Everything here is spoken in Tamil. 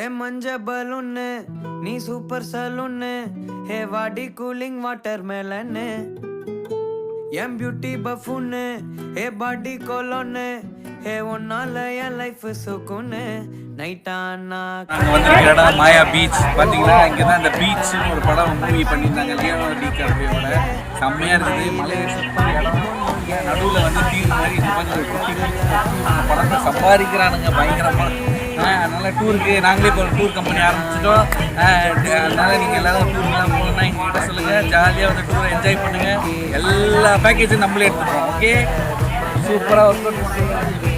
ஏ மஞ்ச பலூன்னு நீ சூப்பர் சலூன்னு ஹே வாடி கூலிங் வாட்டர் மேலன்னு என் பியூட்டி பஃபூன்னு ஹே பாடி கோலோன்னு ஹே ஒன்னால என் லைஃப் சுக்குன்னு நைட்டானா வந்திருக்கிற இடம் மாயா பீச். பார்த்தீங்கன்னா இங்கே தான் இந்த பீச்னு ஒரு படம் மூவி பண்ணியிருந்தாங்க லியோனார்டோ டிகாப்ரியோட. செம்மையாக இருக்குது. மலையை சுற்றி இடம் நடுவில் வந்து தீவு மாதிரி இது மாதிரி ஒரு குட்டி படத்தை சம்பாதிக்கிறானுங்க பயங்கரமாக. அதனால் டூருக்கு நாங்களே இப்போ ஒரு டூர் கம்பெனி ஆரம்பிச்சிட்டோம். அதனால் நீங்கள் எல்லோரும் டூர்லாம் போகணுன்னா எங்ககிட்ட சொல்லுங்கள். ஜாலியாக வந்து டூரை என்ஜாய் பண்ணுங்கள். எல்லா பேக்கேஜும் நம்மளே எடுத்துப்போம். ஓகே, சூப்பராக ஒர்க் அவுட் பண்ணுறோம்.